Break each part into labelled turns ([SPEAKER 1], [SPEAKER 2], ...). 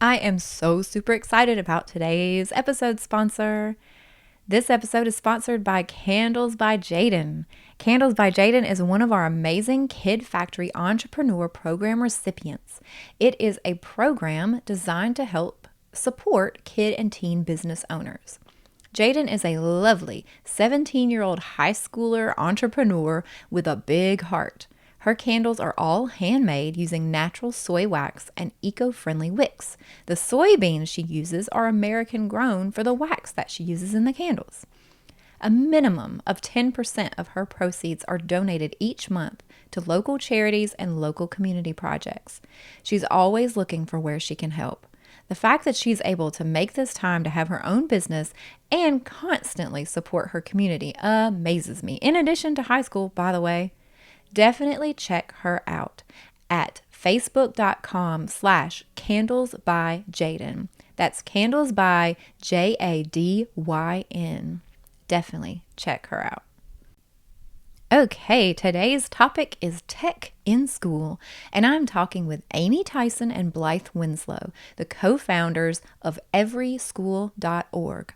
[SPEAKER 1] I am so super excited about today's episode sponsor. This episode is sponsored by Candles by Jaden. Candles by Jaden is one of our amazing Kid Factory Entrepreneur Program recipients. It is a program designed to help support kid and teen business owners. Jaden is a lovely 17-year-old high schooler entrepreneur with a big heart. Her candles are all handmade using natural soy wax and eco-friendly wicks. The soybeans she uses are American grown for the wax that she uses in the candles. A minimum of 10% of her proceeds are donated each month to local charities and local community projects. She's always looking for where she can help. The fact that she's able to make this time to have her own business and constantly support her community amazes me. In addition to high school, by the way. Definitely check her out at facebook.com/candlesbyjaden. That's candles by Jadyn. Definitely check her out. Okay, today's topic is tech in school, and I'm talking with Amy Tyson and Blythe Winslow, the co-founders of everyschool.org.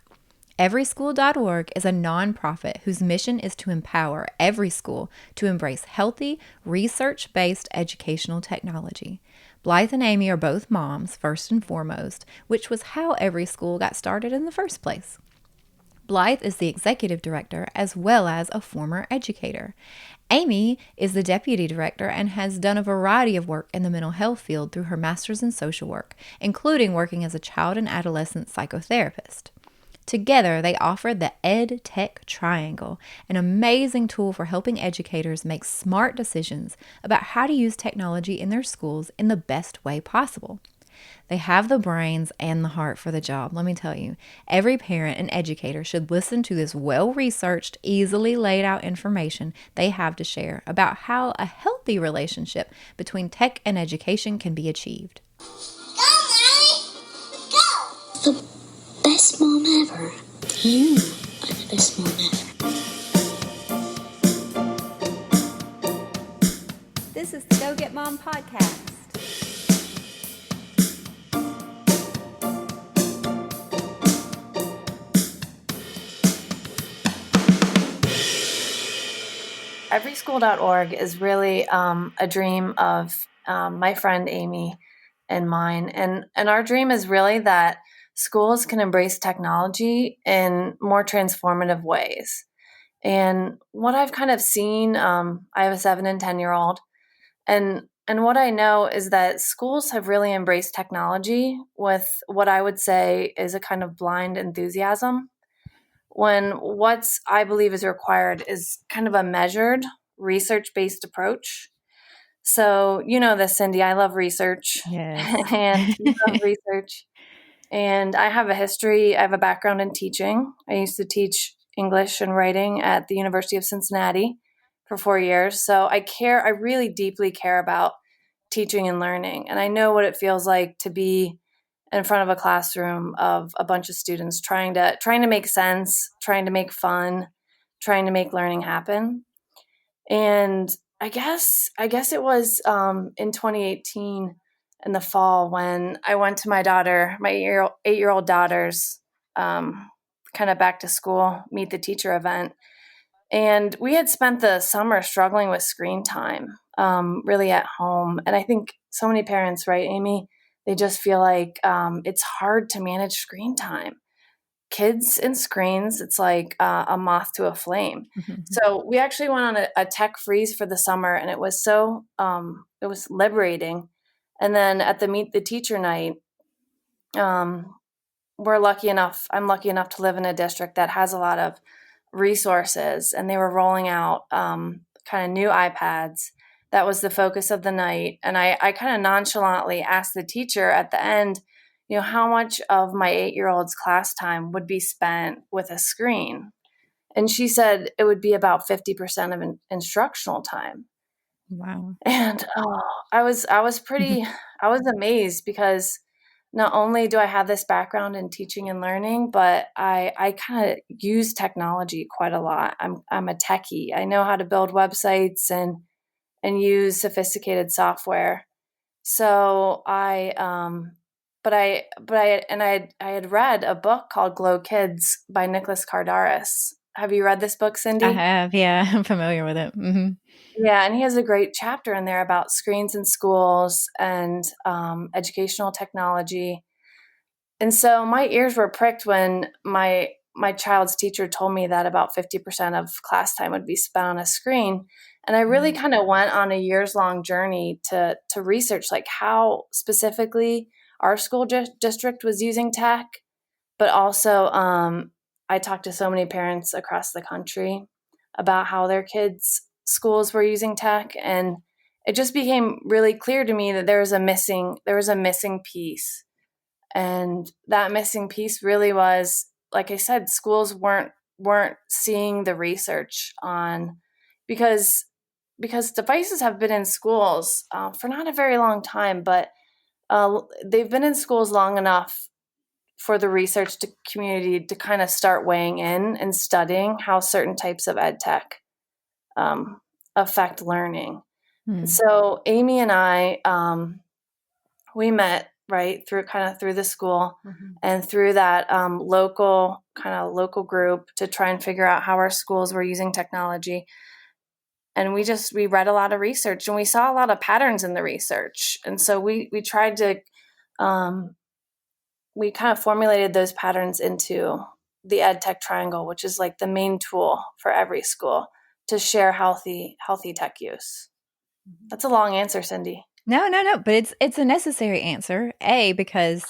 [SPEAKER 1] Everyschool.org is a nonprofit whose mission is to empower every school to embrace healthy, research-based educational technology. Blythe and Amy are both moms, first and foremost, which was how Every School got started in the first place. Blythe is the executive director as well as a former educator. Amy is the deputy director and has done a variety of work in the mental health field through her master's in social work, including working as a child and adolescent psychotherapist. Together, they offer the Ed Tech Triangle, an amazing tool for helping educators make smart decisions about how to use technology in their schools in the best way possible. They have the brains and the heart for the job, let me tell you. Every parent and educator should listen to this well-researched, easily laid out information they have to share about how a healthy relationship between tech and education can be achieved.
[SPEAKER 2] Go, Mommy! Go! The best mom ever. You are the best mom ever.
[SPEAKER 1] This is the Go Get Mom podcast.
[SPEAKER 3] Everyschool.org is really a dream of my friend Amy and mine. And our dream is really that schools can embrace technology in more transformative ways. And what I've kind of seen, I have a 7 and 10-year-old, and what I know is that schools have really embraced technology with what I would say is a kind of blind enthusiasm, when what's I believe is required is kind of a measured, research-based approach. So, you know this, Cindy, I love research.
[SPEAKER 1] Yes.
[SPEAKER 3] And you love research. And I have a background in teaching. I used to teach English and writing at the University of Cincinnati for 4 years. So I really deeply care about teaching and learning. And I know what it feels like to be in front of a classroom of a bunch of students trying to make sense, trying to make fun, trying to make learning happen. And I guess it was in 2018 in the fall when I went to my 8-year-old daughter's kind of back to school meet the teacher event. And we had spent the summer struggling with screen time, really at home. And I think so many parents, right, Amy, they just feel like it's hard to manage screen time. Kids and screens, it's like a moth to a flame.
[SPEAKER 1] Mm-hmm.
[SPEAKER 3] So we actually went on a tech freeze for the summer, and it was it was liberating. And then at the Meet the Teacher night, I'm lucky enough to live in a district that has a lot of resources, and they were rolling out kind of new iPads. That was the focus of the night. And I kind of nonchalantly asked the teacher at the end, how much of my 8-year-old's class time would be spent with a screen? And she said it would be about 50% of instructional time.
[SPEAKER 1] Wow.
[SPEAKER 3] And I was amazed, because not only do I have this background in teaching and learning, but I kind of use technology quite a lot. I'm a techie. I know how to build websites and use sophisticated software. So I I had read a book called Glow Kids by Nicholas Kardaras. Have you read this book,
[SPEAKER 1] I
[SPEAKER 3] Cindy?
[SPEAKER 1] have, yeah. I'm familiar with it.
[SPEAKER 3] Yeah, and he has a great chapter in there about screens in schools and educational technology. And so my ears were pricked when my child's teacher told me that about 50% of class time would be spent on a screen. And I really kind of went on a years long journey to research like how specifically our school district was using tech, but also I talked to so many parents across the country about how their kids' schools were using tech, and it just became really clear to me that there was a missing piece, and that missing piece really was, like I said, schools weren't seeing the research on because devices have been in schools for not a very long time, but they've been in schools long enough for the community to kind of start weighing in and studying how certain types of ed tech affect learning.
[SPEAKER 1] Mm.
[SPEAKER 3] So Amy and I, we met right through the school and through that local group to try and figure out how our schools were using technology. And we read a lot of research and we saw a lot of patterns in the research. And so we tried to we kind of formulated those patterns into the ed tech triangle, which is like the main tool for every school to share healthy tech use. That's a long answer, Cindy.
[SPEAKER 1] No, but it's a necessary answer. Because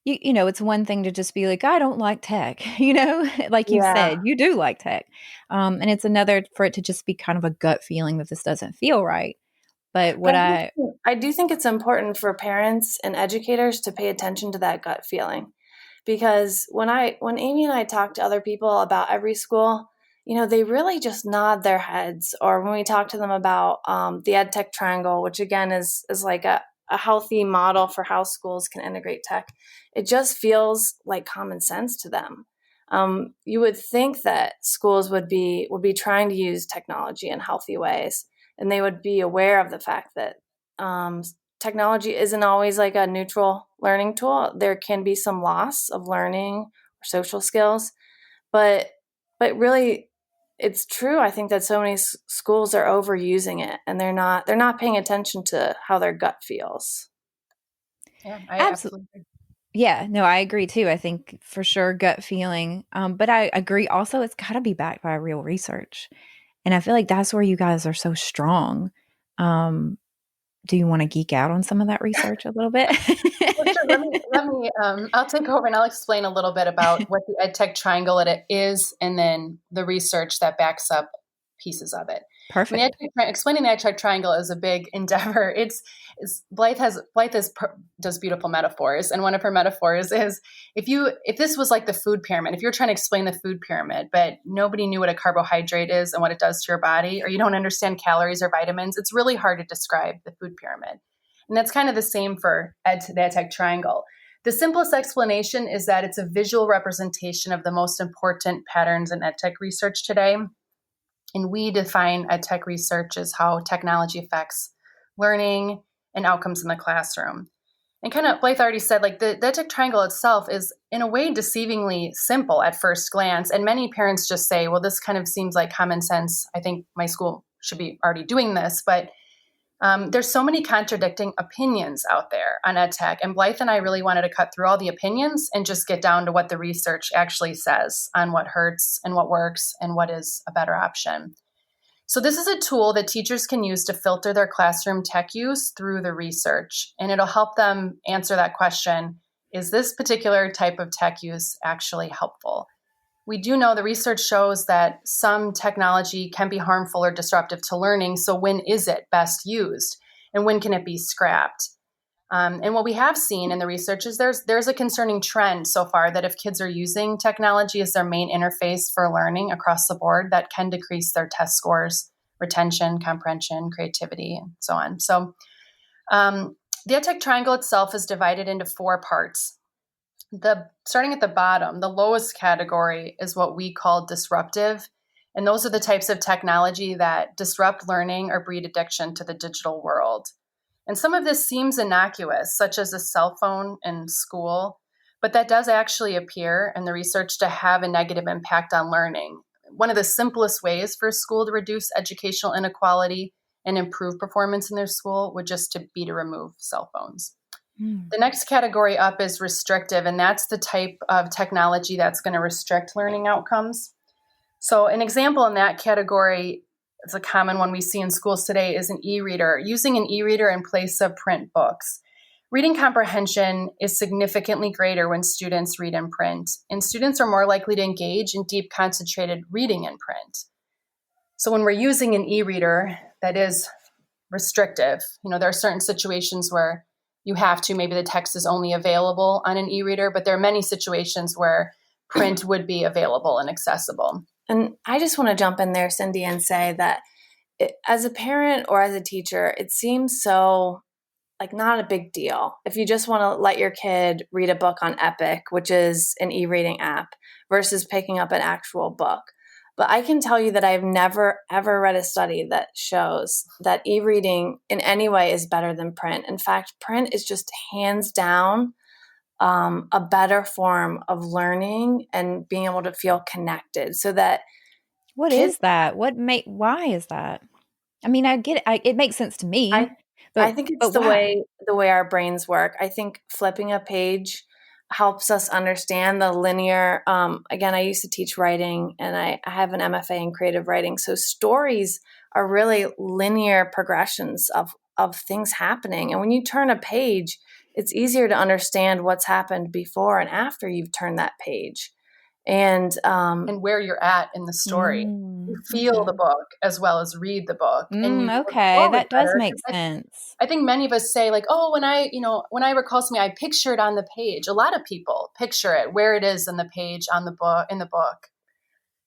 [SPEAKER 1] you know, it's one thing to just be like, I don't like tech, like you
[SPEAKER 3] Yeah.
[SPEAKER 1] said, you do like tech. And it's another for it to just be kind of a gut feeling that this doesn't feel right. But
[SPEAKER 3] But
[SPEAKER 1] what
[SPEAKER 3] I do think it's important for parents and educators to pay attention to that gut feeling, because when Amy and I talk to other people about every school, they really just nod their heads. Or when we talk to them about the ed tech triangle, which again is like a healthy model for how schools can integrate tech, it just feels like common sense to them. You would think that schools would be trying to use technology in healthy ways, and they would be aware of the fact that technology isn't always like a neutral learning tool. There can be some loss of learning or social skills, but really, it's true. I think that so many schools are overusing it, and they're not paying attention to how their gut feels.
[SPEAKER 4] Yeah, I
[SPEAKER 1] absolutely.
[SPEAKER 4] absolutely.
[SPEAKER 1] Yeah, no, I agree too. I think for sure gut feeling. But I agree also it's got to be backed by real research. And I feel like that's where you guys are so strong. Do you want to geek out on some of that research a little bit?
[SPEAKER 4] Well, sure. Let me. I'll take over and I'll explain a little bit about what the EdTech Triangle it is, and then the research that backs up pieces of it.
[SPEAKER 1] Perfect.
[SPEAKER 4] Explaining the EdTech Triangle is a big endeavor. It's does beautiful metaphors, and one of her metaphors is if this was like the food pyramid, if you're trying to explain the food pyramid, but nobody knew what a carbohydrate is and what it does to your body, or you don't understand calories or vitamins, it's really hard to describe the food pyramid. And that's kind of the same for the EdTech Triangle. The simplest explanation is that it's a visual representation of the most important patterns in EdTech research today. And we define EdTech research as how technology affects learning and outcomes in the classroom. And kind of Blythe already said, like the EdTech Triangle itself is in a way deceivingly simple at first glance. And many parents just say, well, this kind of seems like common sense. I think my school should be already doing this. But there's so many contradicting opinions out there on EdTech. And Blythe and I really wanted to cut through all the opinions and just get down to what the research actually says on what hurts and what works and what is a better option. So this is a tool that teachers can use to filter their classroom tech use through the research. And it'll help them answer that question, is this particular type of tech use actually helpful? We do know the research shows that some technology can be harmful or disruptive to learning. So when is it best used? And when can it be scrapped? And what we have seen in the research is there's a concerning trend so far that if kids are using technology as their main interface for learning across the board, that can decrease their test scores, retention, comprehension, creativity, and so on. So the EdTech Triangle itself is divided into 4 parts. Starting at the bottom, the lowest category is what we call disruptive. And those are the types of technology that disrupt learning or breed addiction to the digital world. And some of this seems innocuous, such as a cell phone in school, but that does actually appear in the research to have a negative impact on learning. One of the simplest ways for a school to reduce educational inequality and improve performance in their school would just to be to remove cell phones. The next category up is restrictive, and that's the type of technology that's going to restrict learning outcomes. So an example in that category, it's a common one we see in schools today, is an e-reader. Using an e-reader in place of print books. Reading comprehension is significantly greater when students read in print, and students are more likely to engage in deep, concentrated reading in print. So when we're using an e-reader that is restrictive, there are certain situations where you have to, maybe the text is only available on an e-reader, but there are many situations where print would be available and accessible.
[SPEAKER 3] And I just want to jump in there, Cindy, and say that as a parent or as a teacher, it seems so not a big deal. If you just want to let your kid read a book on Epic, which is an e-reading app, versus picking up an actual book. But I can tell you that I've never, ever read a study that shows that e-reading in any way is better than print. In fact, print is just hands down a better form of learning and being able to feel connected. So that
[SPEAKER 1] What is that? Why is that? I mean, I get it. It makes sense to me.
[SPEAKER 3] I think it's the way our brains work. I think flipping a page helps us understand the linear. Again, I used to teach writing, and I have an MFA in creative writing. So stories are really linear progressions of things happening. And when you turn a page, it's easier to understand what's happened before and after you've turned that page. And
[SPEAKER 4] where you're at in the story. You feel the book as well as read the book. And
[SPEAKER 1] that does make sense.
[SPEAKER 4] I think many of us say when I recall something, I picture it on the page. A lot of people picture it where it is in the page on the book, in the book.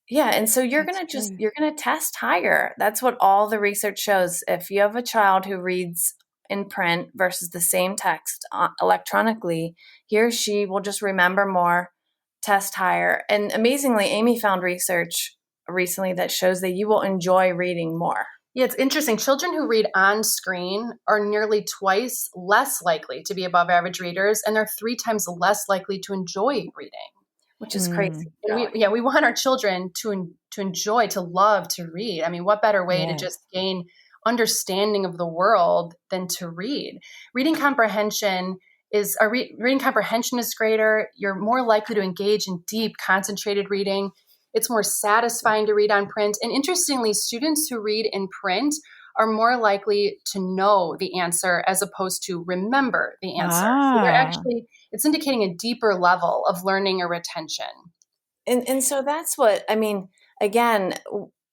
[SPEAKER 3] Yeah. And so you're going to test higher. That's what all the research shows. If you have a child who reads in print versus the same text electronically, he or she will just remember more, test higher. And amazingly, Amy found research recently that shows that you will enjoy reading more.
[SPEAKER 4] Yeah, it's interesting. Children who read on screen are nearly twice less likely to be above average readers, and they're 3 times less likely to enjoy reading.
[SPEAKER 3] Which is crazy.
[SPEAKER 4] We want our children to enjoy, to love to read. I mean, what better way to just gain understanding of the world than to read? Reading comprehension is greater. You're more likely to engage in deep, concentrated reading. It's more satisfying to read on print. And interestingly, students who read in print are more likely to know the answer as opposed to remember the answer. So it's indicating a deeper level of learning or retention.
[SPEAKER 3] And so that's what, I mean, again,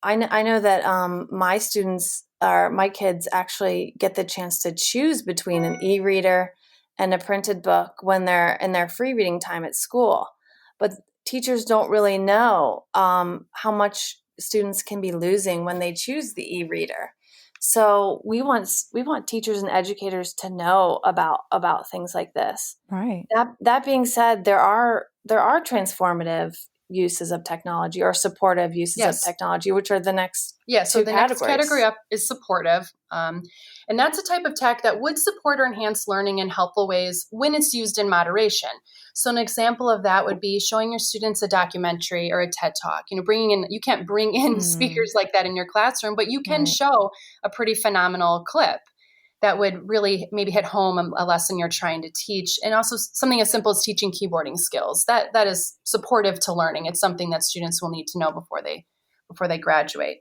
[SPEAKER 3] I know that my kids actually get the chance to choose between an e-reader and a printed book when they're in their free reading time at school. But teachers don't really know how much students can be losing when they choose the e-reader. So we want teachers and educators to know about things like this.
[SPEAKER 1] Right.
[SPEAKER 3] That being said, there are transformative uses of technology or supportive uses of technology, which are the next
[SPEAKER 4] so the next category up is supportive. And that's a type of tech that would support or enhance learning in helpful ways when it's used in moderation. So an example of that would be showing your students a documentary or a TED Talk. You can't bring in speakers like that in your classroom, but you can show a pretty phenomenal clip that would really maybe hit home a lesson you're trying to teach. And also something as simple as teaching keyboarding skills. That is supportive to learning. It's something that students will need to know before they graduate.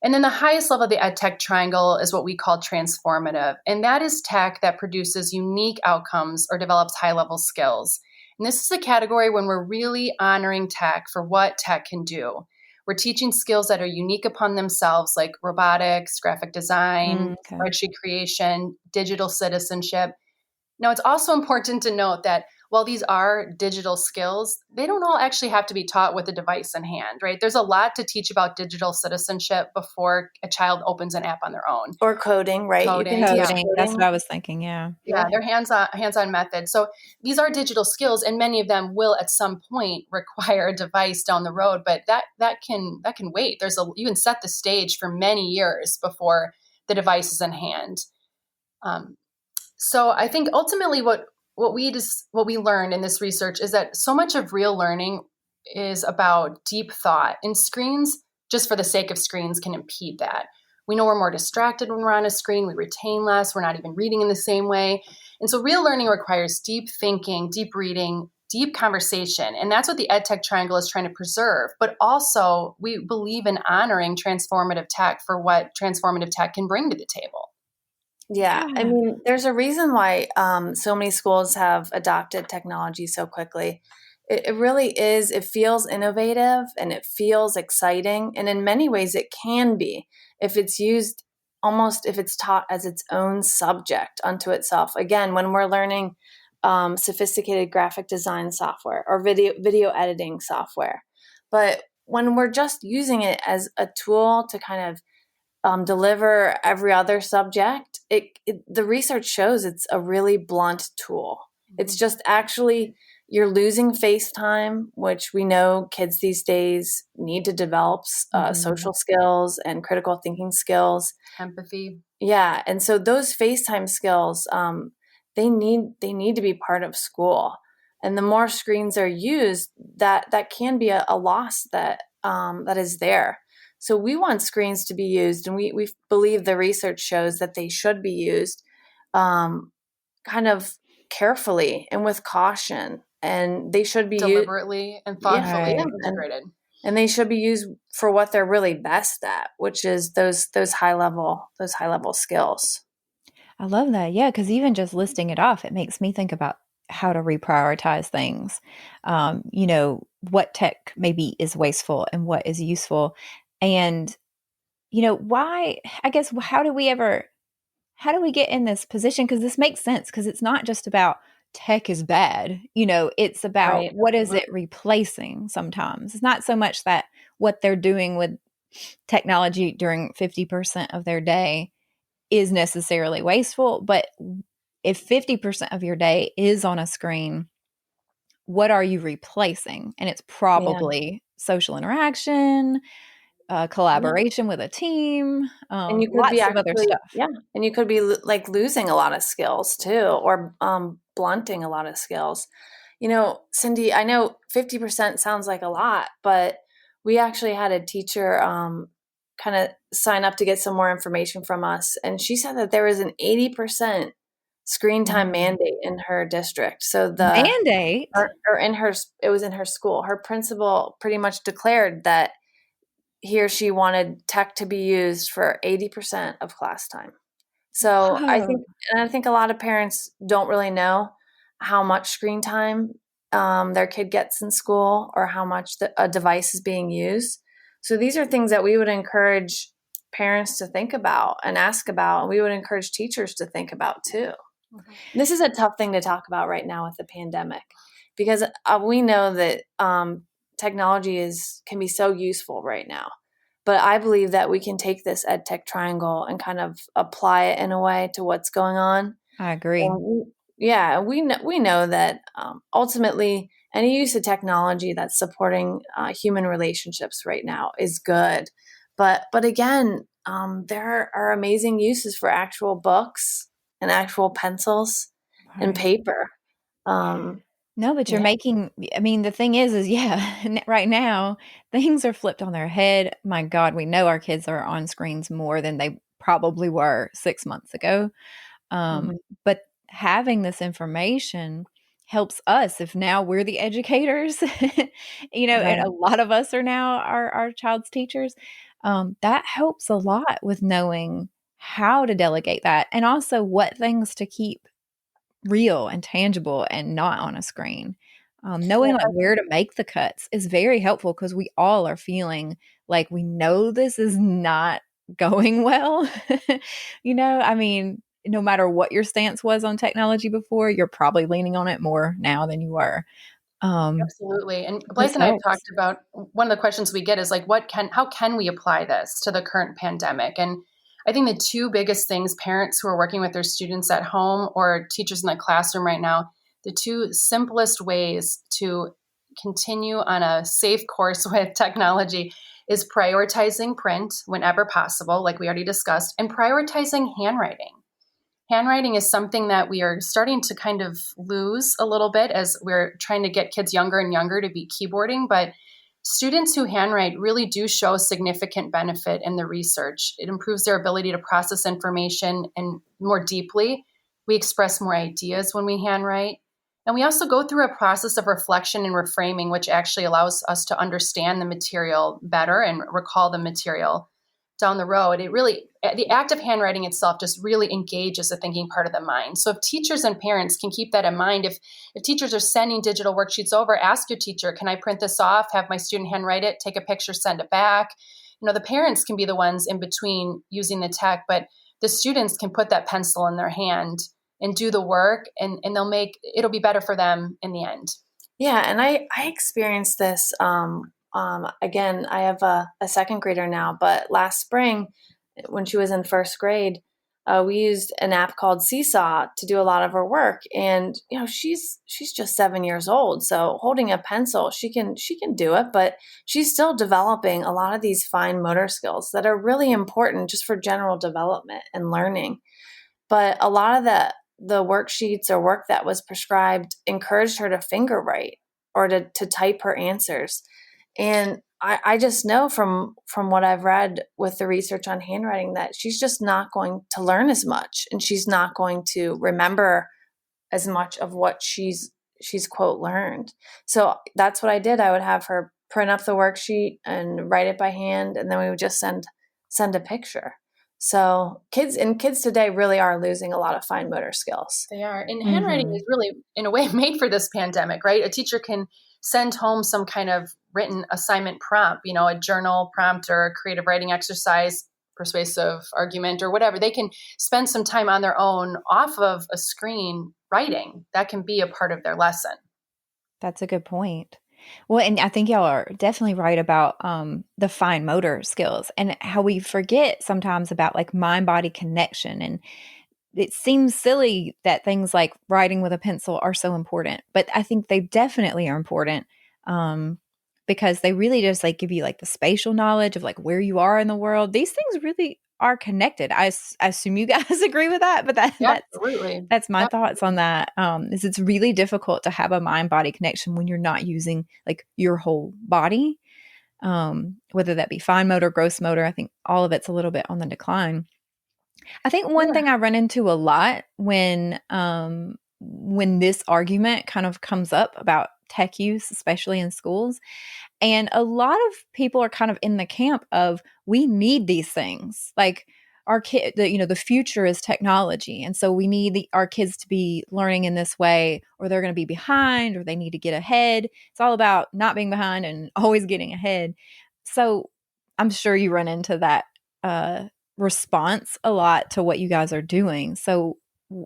[SPEAKER 4] And then the highest level of the EdTech triangle is what we call transformative. And that is tech that produces unique outcomes or develops high-level skills. And this is a category when we're really honoring tech for what tech can do. We're teaching skills that are unique upon themselves, like robotics, graphic design, spreadsheet creation, digital citizenship. Now, it's also important to note that while these are digital skills, they don't all actually have to be taught with a device in hand, right? There's a lot to teach about digital citizenship before a child opens an app on their own.
[SPEAKER 3] Or coding, right?
[SPEAKER 1] Coding. That's what I was thinking, yeah.
[SPEAKER 4] Yeah, they're hands-on methods. So these are digital skills, and many of them will at some point require a device down the road, but that can wait. You can set the stage for many years before the device is in hand. So I think ultimately what we learned in this research is that so much of real learning is about deep thought, and screens, just for the sake of screens, can impede that. We know we're more distracted when we're on a screen. We retain less. We're not even reading in the same way. And so real learning requires deep thinking, deep reading, deep conversation. And that's what the EdTech Triangle is trying to preserve. But also, we believe in honoring transformative tech for what transformative tech can bring to the table.
[SPEAKER 3] Yeah, I mean, there's a reason why so many schools have adopted technology so quickly. It really is, it feels innovative and it feels exciting. And in many ways, it can be if it's used almost if it's taught as its own subject unto itself. Again, when we're learning sophisticated graphic design software or video editing software. But when we're just using it as a tool to kind of deliver every other subject, the research shows it's a really blunt tool. It's just actually you're losing face time, which we know kids these days need to develop social skills and critical thinking skills,
[SPEAKER 4] empathy.
[SPEAKER 3] Yeah, and so those FaceTime skills, they need to be part of school. And the more screens are used, that can be a loss that is there. So we want screens to be used, and we believe the research shows that they should be used kind of carefully and with caution, and they should be
[SPEAKER 4] deliberately and thoughtfully integrated.
[SPEAKER 3] And they should be used for what they're really best at, which is those high level skills.
[SPEAKER 1] I love that. Yeah, because even just listing it off, it makes me think about how to reprioritize things. What tech maybe is wasteful and what is useful. And, why, I guess, how do we get in this position? Because this makes sense, because it's not just about tech is bad. It's about what is it replacing sometimes. It's not so much that what they're doing with technology during 50% of their day is necessarily wasteful, but if 50% of your day is on a screen, what are you replacing? And it's probably social interaction, collaboration with a team,
[SPEAKER 3] and you could
[SPEAKER 1] lots
[SPEAKER 3] be
[SPEAKER 1] of other stuff.
[SPEAKER 3] Yeah, and you could be like losing a lot of skills too, or blunting a lot of skills. Cindy, I know 50% sounds like a lot, but we actually had a teacher kind of sign up to get some more information from us, and she said that there was an 80% screen time mandate in her district. So the
[SPEAKER 1] mandate,
[SPEAKER 3] or it was in her school. Her principal pretty much declared that he or she wanted tech to be used for 80% of class time. So I think a lot of parents don't really know how much screen time their kid gets in school, or how much a device is being used. So these are things that we would encourage parents to think about and ask about, and we would encourage teachers to think about too. This is a tough thing to talk about right now with the pandemic, because we know that technology can be so useful right now. But I believe that we can take this EdTech Triangle and kind of apply it in a way to what's going on.
[SPEAKER 1] I agree.
[SPEAKER 3] We know that ultimately any use of technology that's supporting human relationships right now is good. But again, there are amazing uses for actual books and actual pencils and paper.
[SPEAKER 1] No, but you're making, the thing is right now things are flipped on their head. My God, we know our kids are on screens more than they probably were 6 months ago. But having this information helps us if now we're the educators, and a lot of us are now our child's teachers. That helps a lot with knowing how to delegate that, and also what things to keep real and tangible and not on a screen. Knowing where to make the cuts is very helpful, because we all are feeling like we know this is not going well. No matter what your stance was on technology before, you're probably leaning on it more now than you were.
[SPEAKER 4] Absolutely. And Blythe and I have talked about, one of the questions we get is like, how can we apply this to the current pandemic? And I think the two biggest things parents who are working with their students at home or teachers in the classroom right now, the two simplest ways to continue on a safe course with technology is prioritizing print whenever possible, like we already discussed, and prioritizing handwriting. handwriting is something that we are starting to kind of lose a little bit as we're trying to get kids younger and younger to be keyboarding. But students who handwrite really do show significant benefit in the research. It improves their ability to process information and more deeply. We express more ideas when we handwrite. And we also go through a process of reflection and reframing, which actually allows us to understand the material better and recall the material down the road. The act of handwriting itself just really engages the thinking part of the mind. So if teachers and parents can keep that in mind, if teachers are sending digital worksheets over, ask your teacher, can I print this off, have my student handwrite it, take a picture, send it back? The parents can be the ones in between using the tech, but the students can put that pencil in their hand and do the work, and it'll be better for them in the end.
[SPEAKER 3] Yeah, and I experienced this. Again, I have a second grader now, but last spring, when she was in first grade, we used an app called Seesaw to do a lot of her work. And she's just 7 years old, so holding a pencil, she can do it, but she's still developing a lot of these fine motor skills that are really important just for general development and learning. But a lot of the worksheets or work that was prescribed encouraged her to finger write or to type her answers. And I just know from what I've read with the research on handwriting that she's just not going to learn as much, and she's not going to remember as much of what she's quote learned. So that's what I did. I would have her print up the worksheet and write it by hand, and then we would just send a picture. So kids today really are losing a lot of fine motor skills.
[SPEAKER 4] They are. And handwriting is really, in a way, made for this pandemic, right? A teacher can send home some kind of written assignment prompt, a journal prompt or a creative writing exercise, persuasive argument or whatever. They can spend some time on their own off of a screen writing. That can be a part of their lesson.
[SPEAKER 1] That's a good point. Well, and I think y'all are definitely right about the fine motor skills and how we forget sometimes about like mind-body connection. And it seems silly that things like writing with a pencil are so important, but I think they definitely are important because they really just like give you like the spatial knowledge of like where you are in the world. These things really are connected. I assume you guys agree with that, but that's my thoughts on that. Is it's really difficult to have a mind-body connection when you're not using like your whole body, whether that be fine motor, gross motor. I think all of it's a little bit on the decline. I think one thing I run into a lot when this argument kind of comes up about tech use, especially in schools, and a lot of people are kind of in the camp of we need these things. Like our kid, the future is technology, and so we need our kids to be learning in this way, or they're going to be behind, or they need to get ahead. It's all about not being behind and always getting ahead. So I'm sure you run into that response a lot to what you guys are doing. So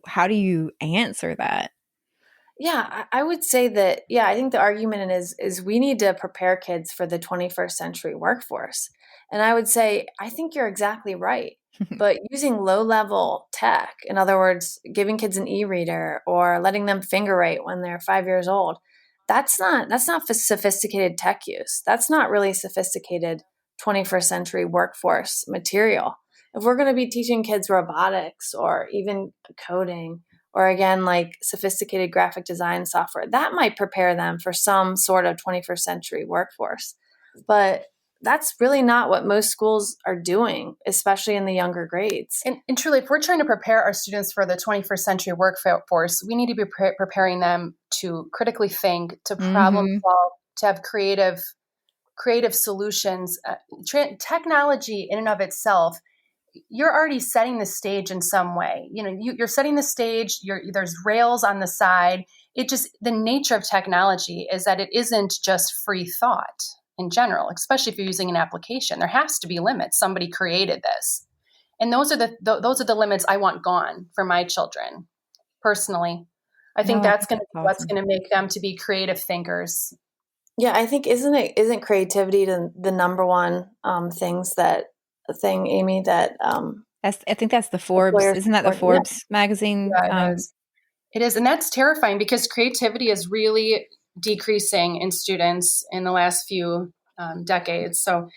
[SPEAKER 1] how do you answer that?
[SPEAKER 3] Yeah, I would say that, I think the argument is we need to prepare kids for the 21st century workforce. And I would say, I think you're exactly right. But using low-level tech, in other words, giving kids an e-reader or letting them finger write when they're 5 years old, that's not sophisticated tech use. That's not really sophisticated 21st century workforce material. If we're going to be teaching kids robotics or even coding, or again, like sophisticated graphic design software, that might prepare them for some sort of 21st century workforce. But that's really not what most schools are doing, especially in the younger grades.
[SPEAKER 4] And truly, if we're trying to prepare our students for the 21st century workforce, we need to be preparing them to critically think, to problem solve, to have creative solutions. Technology in and of itself, you're already setting the stage in some way. You're setting the stage. There's rails on the side. The nature of technology is that it isn't just free thought in general, especially if you're using an application. There has to be limits. Somebody created this, and those are the limits I want gone for my children. Personally, I think that's going to be what's going to make them to be creative thinkers.
[SPEAKER 3] Yeah, I think isn't creativity the number one thing, Amy, that
[SPEAKER 1] I think that's the Forbes. Isn't that the Forbes magazine?
[SPEAKER 4] Yeah, it is. And that's terrifying because creativity is really decreasing in students in the last few decades. So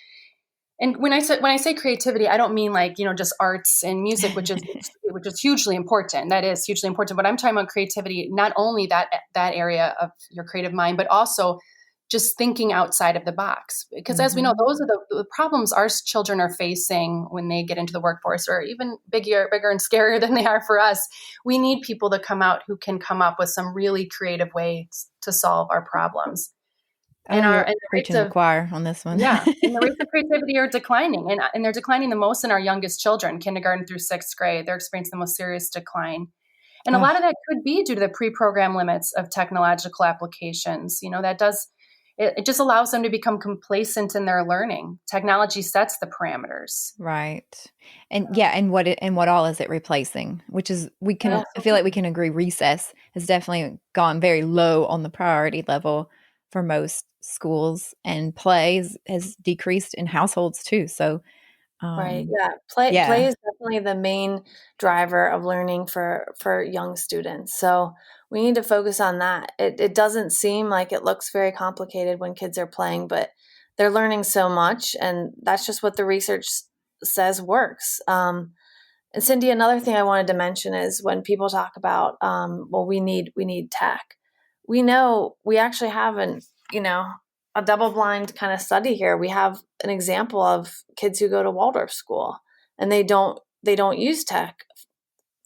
[SPEAKER 4] And when I say creativity, I don't mean like, just arts and music, which is hugely important. That is hugely important. But I'm talking about creativity, not only that area of your creative mind, but also just thinking outside of the box. Because as we know, those are the problems our children are facing when they get into the workforce, or even bigger and scarier than they are for us. We need people to come out who can come up with some really creative ways to solve our problems.
[SPEAKER 1] And you're preaching the choir on this one.
[SPEAKER 4] Yeah. And the rates of creativity are declining. And they're declining the most in our youngest children, kindergarten through 6th grade. They're experiencing the most serious decline. And a lot of that could be due to the pre-program limits of technological applications. It just allows them to become complacent in their learning. Technology sets the parameters.
[SPEAKER 1] Right. And what all is it replacing? Which is, I feel like we can agree recess has definitely gone very low on the priority level for most schools, and play has decreased in households too. So,
[SPEAKER 3] right. Yeah. Play is definitely the main driver of learning for young students. So we need to focus on that. It doesn't seem like it looks very complicated when kids are playing, but they're learning so much, and that's just what the research says works. And Cindy, another thing I wanted to mention is when people talk about, we need tech. We know we actually have a double-blind kind of study here. We have an example of kids who go to Waldorf school, and they don't use tech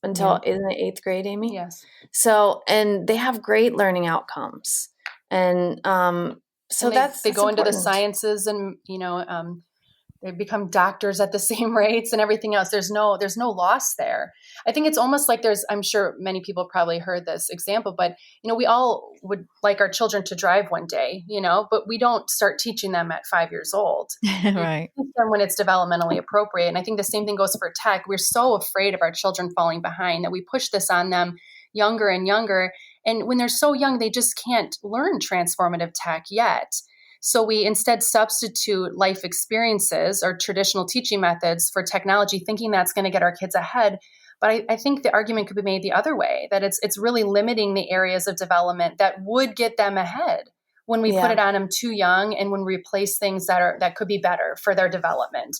[SPEAKER 3] until isn't it 8th grade, Amy?
[SPEAKER 4] Yes.
[SPEAKER 3] So, and they have great learning outcomes, and so
[SPEAKER 4] they go into the sciences, and they become doctors at the same rates and everything else. There's no loss there. I think it's almost like I'm sure many people probably heard this example, but we all would like our children to drive one day, but we don't start teaching them at 5 years old.
[SPEAKER 1] Right.
[SPEAKER 4] We teach them when it's developmentally appropriate. And I think the same thing goes for tech. We're so afraid of our children falling behind that we push this on them younger and younger. And when they're so young, they just can't learn transformative tech yet. So we instead substitute life experiences or traditional teaching methods for technology, thinking that's going to get our kids ahead. But I think the argument could be made the other way, that it's really limiting the areas of development that would get them ahead when we put it on them too young, and when we replace things that could be better for their development.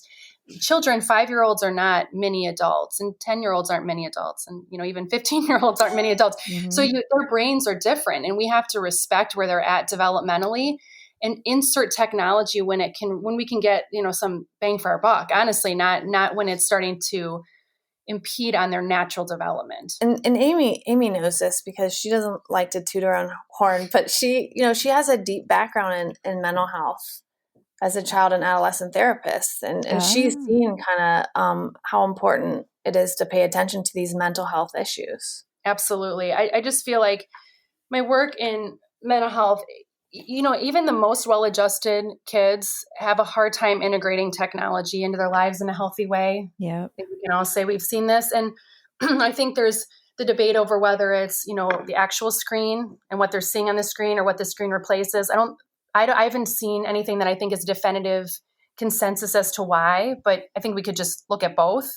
[SPEAKER 4] Children, 5-year-olds are not mini adults, and 10-year-olds aren't mini adults, and even 15-year-olds aren't mini adults. Mm-hmm. So their brains are different, and we have to respect where they're at developmentally, and insert technology when we can get some bang for our buck. Honestly, not when it's starting to impede on their natural development.
[SPEAKER 3] And Amy knows this because she doesn't like to toot her own horn, but she has a deep background in mental health as a child and adolescent therapist, and she's seen kind of how important it is to pay attention to these mental health issues.
[SPEAKER 4] Absolutely. I just feel like my work in mental health, even the most well-adjusted kids have a hard time integrating technology into their lives in a healthy way.
[SPEAKER 1] Yeah.
[SPEAKER 4] I think we can all say we've seen this. And I think there's the debate over whether it's, the actual screen and what they're seeing on the screen or what the screen replaces. I haven't seen anything that I think is definitive consensus as to why, but I think we could just look at both,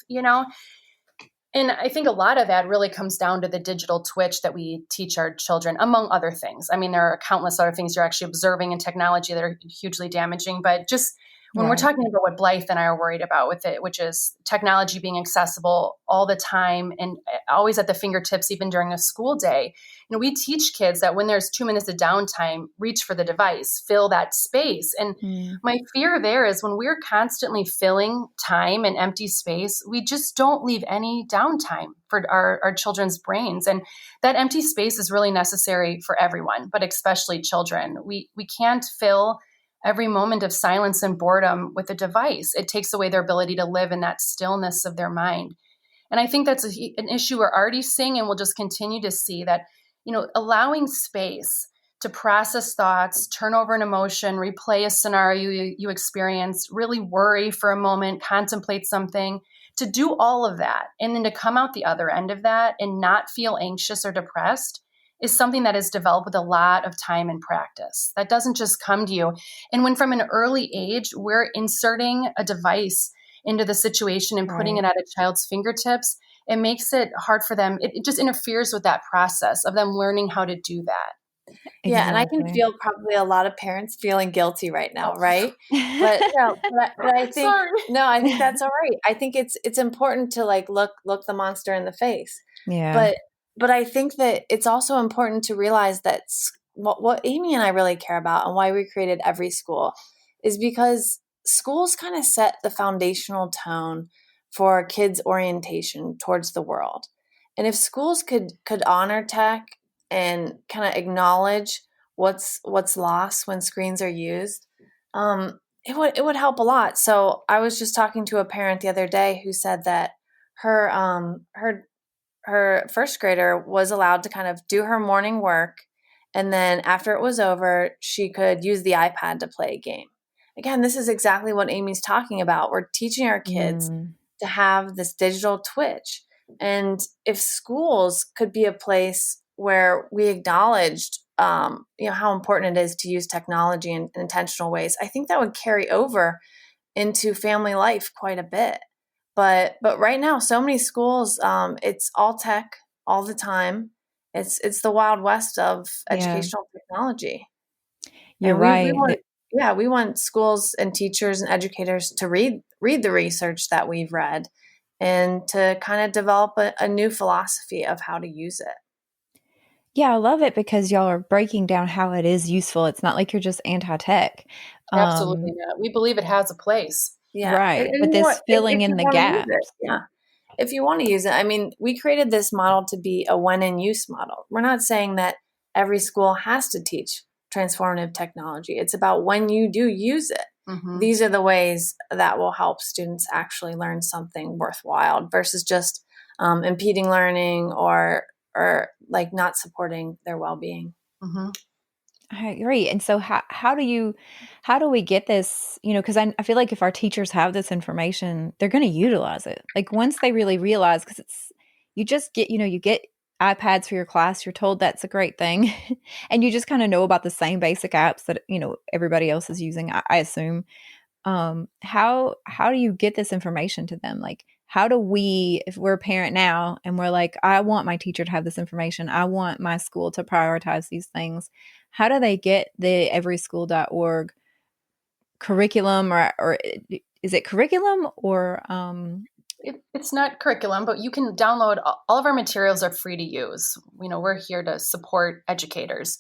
[SPEAKER 4] And I think a lot of that really comes down to the digital twitch that we teach our children, among other things. I mean, there are countless other things you're actually observing in technology that are hugely damaging. But just when we're talking about what Blythe and I are worried about with it, which is technology being accessible all the time and always at the fingertips, even during a school day, we teach kids that when there's 2 minutes of downtime, reach for the device, fill that space. And my fear there is when we're constantly filling time and empty space, we just don't leave any downtime for our children's brains. And that empty space is really necessary for everyone, but especially children. We can't fill every moment of silence and boredom with a device. It takes away their ability to live in that stillness of their mind. And I think that's an issue we're already seeing, and we'll just continue to see that, allowing space to process thoughts, turn over an emotion, replay a scenario you experienced, really worry for a moment, contemplate something, to do all of that, and then to come out the other end of that and not feel anxious or depressed is something that is developed with a lot of time and practice. That doesn't just come to you. And when from an early age, we're inserting a device into the situation and putting it at a child's fingertips, it makes it hard for them. It just interferes with that process of them learning how to do that.
[SPEAKER 3] Yeah, and I can
[SPEAKER 1] Exactly.
[SPEAKER 3] feel probably a lot of parents feeling guilty right now, right? But no, but I think
[SPEAKER 4] Sorry.
[SPEAKER 3] no, I think that's all right. I think it's important to like look the monster in the face.
[SPEAKER 1] Yeah.
[SPEAKER 3] But I think that it's also important to realize that what Amy and I really care about and why we created Every School is because schools kind of set the foundational tone for kids' orientation towards the world. And if schools could honor tech and kind of acknowledge what's lost when screens are used, it would help a lot. So I was just talking to a parent the other day who said that her her first grader was allowed to kind of do her morning work, and then after it was over, she could use the iPad to play a game. Again, this is exactly what Amy's talking about. We're teaching our kids
[SPEAKER 1] Mm.
[SPEAKER 3] to have this digital twitch. And if schools could be a place where we acknowledged, how important it is to use technology in intentional ways, I think that would carry over into family life quite a bit. But right now, so many schools, it's all tech all the time. It's the wild west of
[SPEAKER 1] Yeah.
[SPEAKER 3] educational technology,
[SPEAKER 1] You're
[SPEAKER 3] and we
[SPEAKER 1] right.
[SPEAKER 3] want we want schools and teachers and educators to read the research that we've read and to kind of develop a new philosophy of how to use it.
[SPEAKER 1] Yeah, I love it because y'all are breaking down how it is useful. It's not like you're just anti-tech.
[SPEAKER 4] Absolutely
[SPEAKER 1] Um,
[SPEAKER 4] not. We believe it has a place.
[SPEAKER 3] Yeah, and
[SPEAKER 1] right. But
[SPEAKER 3] you know what?
[SPEAKER 1] this filling
[SPEAKER 3] If
[SPEAKER 1] in
[SPEAKER 3] you
[SPEAKER 1] the
[SPEAKER 3] want to use it,
[SPEAKER 1] gaps.
[SPEAKER 3] yeah. If you want to use it, I mean, we created this model to be a when in use model. We're not saying that every school has to teach transformative technology. It's about when you do use it.
[SPEAKER 4] Hmm.
[SPEAKER 3] These are the ways that will help students actually learn something worthwhile versus just impeding learning or like not supporting their well-being.
[SPEAKER 4] Hmm.
[SPEAKER 1] I agree. And so how do we get this, because I feel like if our teachers have this information, they're going to utilize it. Like once they really realize, because you just get, you get iPads for your class, you're told that's a great thing. And you just kind of know about the same basic apps that, everybody else is using, I assume. How do you get this information to them? Like, how do we, if we're a parent now and we're like, I want my teacher to have this information, I want my school to prioritize these things, how do they get the everyschool.org curriculum, or is it curriculum, or
[SPEAKER 4] It's not curriculum, but you can download all of our materials are free to use. We're here to support educators.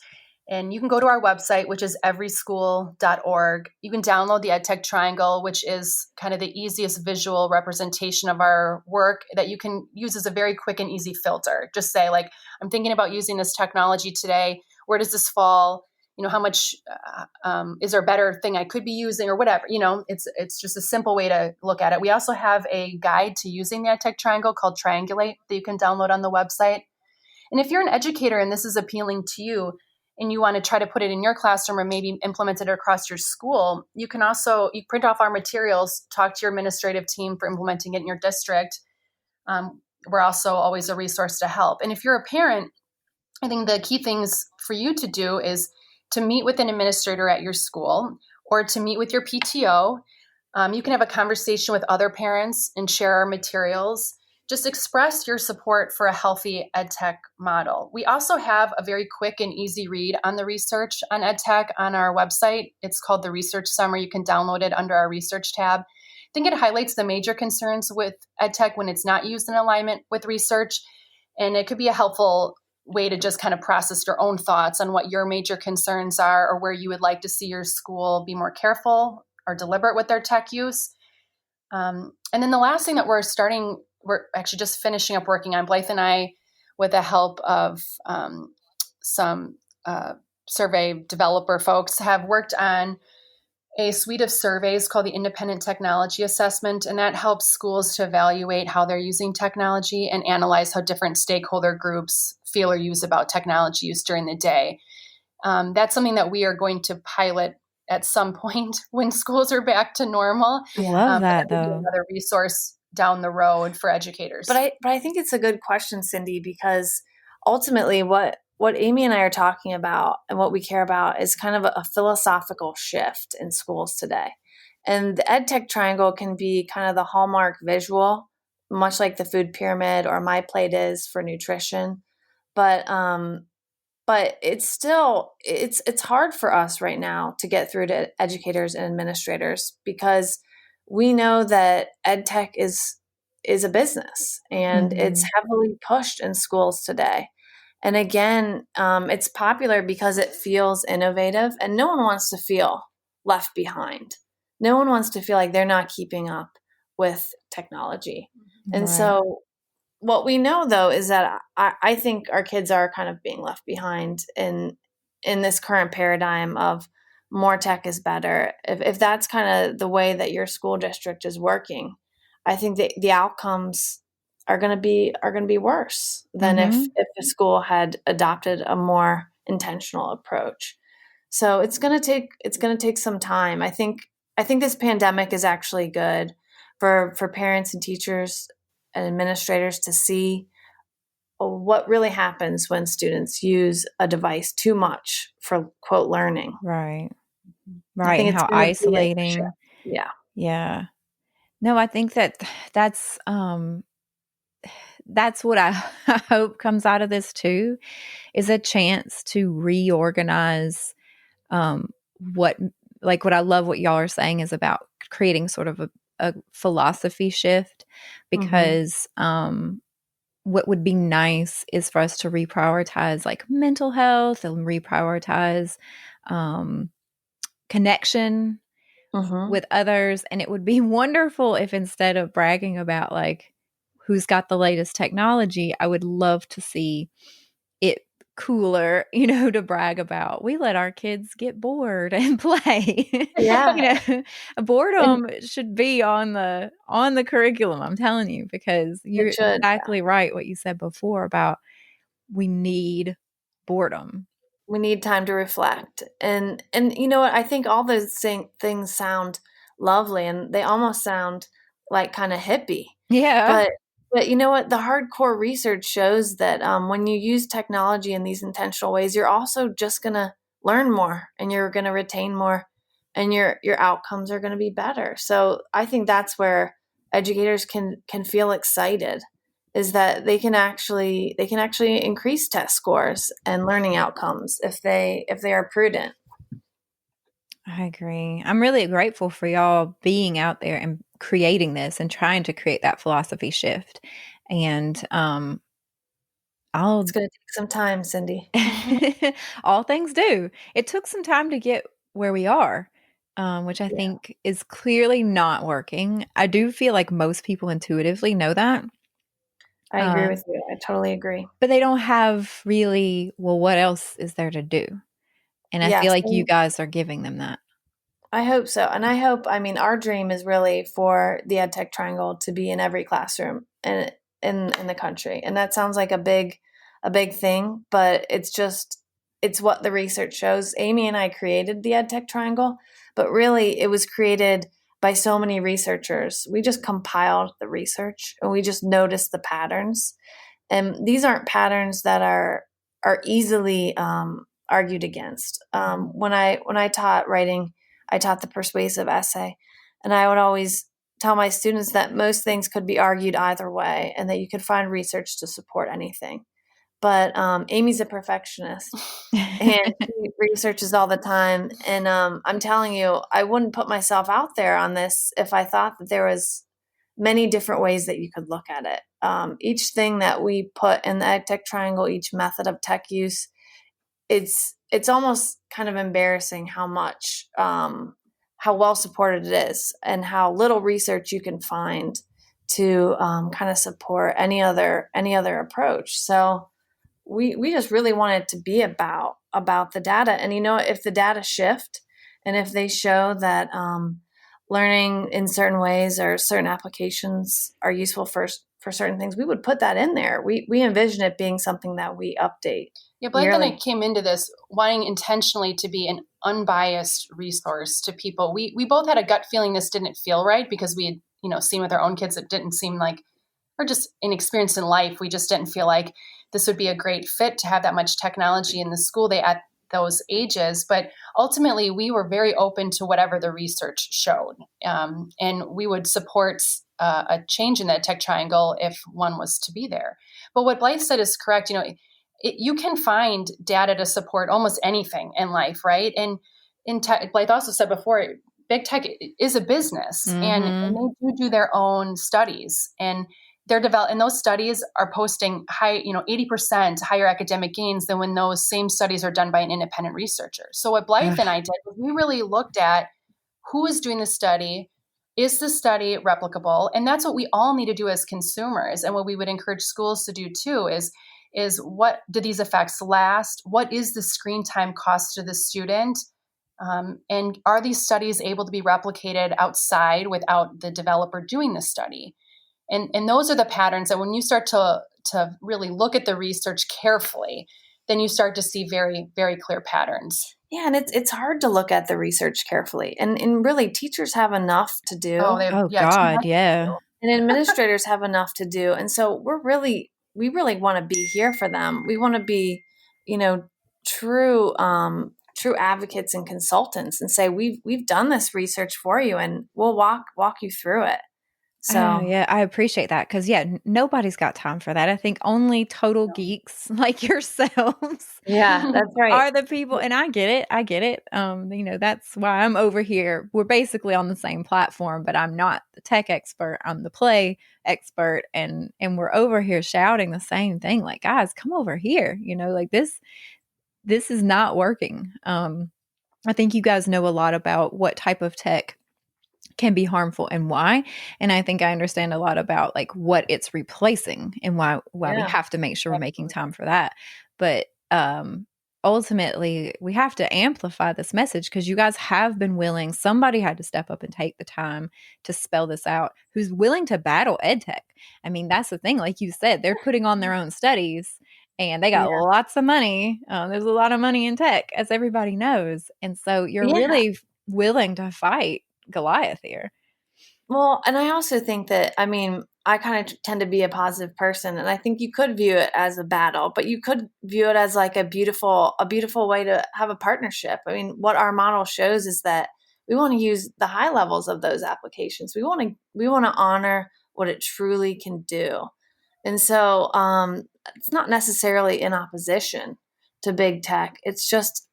[SPEAKER 4] And you can go to our website, which is everyschool.org. You can download the EdTech Triangle, which is kind of the easiest visual representation of our work that you can use as a very quick and easy filter. Just say, like, I'm thinking about using this technology today. Where does this fall? How much is there a better thing I could be using or whatever? It's just a simple way to look at it. We also have a guide to using the EdTech Triangle called Triangulate that you can download on the website. And if you're an educator and this is appealing to you and you want to try to put it in your classroom or maybe implement it across your school, you print off our materials, talk to your administrative team for implementing it in your district. We're also always a resource to help. And if you're a parent, I think the key things for you to do is to meet with an administrator at your school or to meet with your PTO. You can have a conversation with other parents and share our materials. Just express your support for a healthy EdTech model. We also have a very quick and easy read on the research on EdTech on our website. It's called the Research Summary. You can download it under our research tab. I think it highlights the major concerns with EdTech when it's not used in alignment with research. And it could be a helpful way to just kind of process your own thoughts on what your major concerns are or where you would like to see your school be more careful or deliberate with their tech use. And then the last thing that we're actually just finishing up working on, Blythe and I, with the help of some survey developer folks, have worked on a suite of surveys called the Independent Technology Assessment, and that helps schools to evaluate how they're using technology and analyze how different stakeholder groups feel or use about technology use during the day. That's something that we are going to pilot at some point when schools are back to normal.
[SPEAKER 1] I love that
[SPEAKER 4] That would be
[SPEAKER 1] though.
[SPEAKER 4] another resource down the road for educators.
[SPEAKER 3] But I think it's a good question, Cindy, because ultimately what Amy and I are talking about and what we care about is kind of a philosophical shift in schools today. And the EdTech Triangle can be kind of the hallmark visual, much like the food pyramid or My Plate is for nutrition. But but it's hard for us right now to get through to educators and administrators because we know that ed tech is a business and it's
[SPEAKER 1] Mm-hmm.
[SPEAKER 3] heavily pushed in schools today. And again, it's popular because it feels innovative, and no one wants to feel left behind. No one wants to feel like they're not keeping up with technology. And
[SPEAKER 1] Right.
[SPEAKER 3] so what we know though is that I think our kids are kind of being left behind in this current paradigm of more tech is better. If that's kind of the way that your school district is working, I think that the outcomes are going to be worse than
[SPEAKER 1] Mm-hmm.
[SPEAKER 3] if the school had adopted a more intentional approach. So it's going to take some time. I think this pandemic is actually good for parents and teachers and administrators to see what really happens when students use a device too much for quote learning.
[SPEAKER 1] Right.
[SPEAKER 3] I
[SPEAKER 1] Right.
[SPEAKER 3] think
[SPEAKER 1] And
[SPEAKER 3] it's
[SPEAKER 1] how
[SPEAKER 3] going to be a shift.
[SPEAKER 1] isolating.
[SPEAKER 3] Yeah.
[SPEAKER 1] Yeah. No, I think that's that's what I hope comes out of this too, is a chance to reorganize um what what I love what y'all are saying is about creating sort of a philosophy shift,
[SPEAKER 3] Hmm.
[SPEAKER 1] because what would be nice is for us to reprioritize like mental health and reprioritize um connection
[SPEAKER 3] Hmm.
[SPEAKER 1] with others. And it would be wonderful if instead of bragging about like who's got the latest technology, I would love to see it cooler, to brag about. We let our kids get bored and play.
[SPEAKER 3] Yeah.
[SPEAKER 1] you know,
[SPEAKER 3] And
[SPEAKER 1] boredom should be on the curriculum, I'm telling you, because
[SPEAKER 3] it
[SPEAKER 1] you're
[SPEAKER 3] should.
[SPEAKER 1] exactly right what you said before about we need boredom.
[SPEAKER 3] We need time to reflect. And you know what? I think all those things sound lovely and they almost sound like kind of hippie.
[SPEAKER 1] Yeah.
[SPEAKER 3] But you know what? The hardcore research shows that when you use technology in these intentional ways, you're also just gonna learn more and you're gonna retain more, and your outcomes are gonna be better. So I think that's where educators can feel excited, is that they can actually increase test scores and learning outcomes if they are prudent.
[SPEAKER 1] I agree. I'm really grateful for y'all being out there and creating this and trying to create that philosophy shift. And
[SPEAKER 3] It's
[SPEAKER 1] I'll
[SPEAKER 3] going to take some time, Cindy.
[SPEAKER 1] all things do. It took some time to get where we are, which I
[SPEAKER 3] Yeah,
[SPEAKER 1] think is clearly not working. I do feel like most people intuitively know that,
[SPEAKER 3] I agree
[SPEAKER 1] uh,
[SPEAKER 3] with you. I totally agree.
[SPEAKER 1] but they don't have really, well, what else is there to do? And I feel
[SPEAKER 3] Yes,
[SPEAKER 1] like you guys are giving them that.
[SPEAKER 3] I hope so. And I mean, our dream is really for the EdTech Triangle to be in every classroom in the country. And that sounds like a big thing, but it's what the research shows. Amy and I created the EdTech Triangle, but really it was created by so many researchers. We just compiled the research and we just noticed the patterns. And these aren't patterns that are easily argued against. When I taught writing, I taught the persuasive essay, and I would always tell my students that most things could be argued either way, and that you could find research to support anything. But Amy's a perfectionist, and she researches all the time. And I'm telling you, I wouldn't put myself out there on this if I thought that there was many different ways that you could look at it. Each thing that we put in the EdTech Triangle, each method of tech use, it's almost kind of embarrassing how well supported it is and how little research you can find to kind of support any other approach. So we just really want it to be about the data. And if the data shift and if they show that learning in certain ways or certain applications are useful for certain things, we would put that in there. We envision it being something that we update
[SPEAKER 4] Yeah, Blythe and I
[SPEAKER 3] yearly.
[SPEAKER 4] came into this wanting intentionally to be an unbiased resource to people. We both had a gut feeling this didn't feel right because we had, seen with our own kids, it didn't seem like, or just inexperienced in life, we just didn't feel like this would be a great fit to have that much technology in the school day at those ages. But ultimately, we were very open to whatever the research showed. And we would support a change in that tech triangle if one was to be there. But what Blythe said is correct. you can find data to support almost anything in life, right? And in tech, Blythe also said before, big tech is a business, and they do their own studies, and and those studies are posting 80% higher academic gains than when those same studies are done by an independent researcher. So what Blythe and I did was we really looked at who is doing the study. Is the study replicable? And that's what we all need to do as consumers. And what we would encourage schools to do too is what do these effects last? What is the screen time cost to the student? And are these studies able to be replicated outside without the developer doing the study? And those are the patterns that when you start to really look at the research carefully, then you start to see very, very clear patterns.
[SPEAKER 3] Yeah, and it's hard to look at the research carefully. And really, teachers have enough to do.
[SPEAKER 1] Yeah.
[SPEAKER 3] And administrators have enough to do. And so we really want to be here for them. We want to be, true advocates and consultants and say, we've done this research for you and we'll walk you through it. So
[SPEAKER 1] I appreciate that because nobody's got time for that. I think only total geeks like yourselves,
[SPEAKER 3] that's right,
[SPEAKER 1] are the people. And I get it. That's why I'm over here. We're basically on the same platform, but I'm not the tech expert. I'm the play expert, and we're over here shouting the same thing. Like, guys, come over here. Like this is not working. I think you guys know a lot about what type of tech can be harmful and why. And I think I understand a lot about like what it's replacing and why we have to make sure we're making time for that. But ultimately, we have to amplify this message because you guys have been willing. Somebody had to step up and take the time to spell this out, who's willing to battle EdTech. I mean, that's the thing. Like you said, they're putting on their own studies and they got lots of money. There's a lot of money in tech, as everybody knows. And so you're really willing to fight Goliath here.
[SPEAKER 3] Well, and I also think that, I kind of tend to be a positive person, and I think you could view it as a battle, but you could view it as like a beautiful way to have a partnership. I mean, what our model shows is that we want to use the high levels of those applications. We want to honor what it truly can do. And so it's not necessarily in opposition to big tech. It's just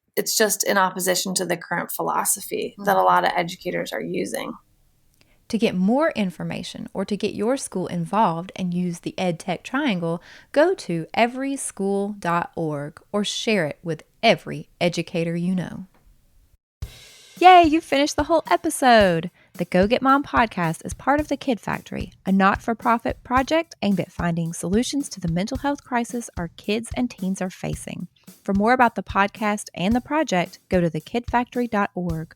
[SPEAKER 3] in opposition to the current philosophy that a lot of educators are using.
[SPEAKER 1] To get more information or to get your school involved and use the EdTech Triangle, go to everyschool.org or share it with every educator you know. Yay, you finished the whole episode! The Go Get Mom podcast is part of the Kid Factory, a not-for-profit project aimed at finding solutions to the mental health crisis our kids and teens are facing. For more about the podcast and the project, go to thekidfactory.org,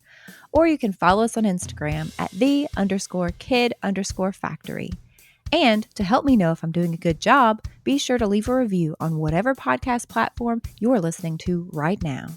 [SPEAKER 1] or you can follow us on Instagram at @the_kid_factory. And to help me know if I'm doing a good job, be sure to leave a review on whatever podcast platform you're listening to right now.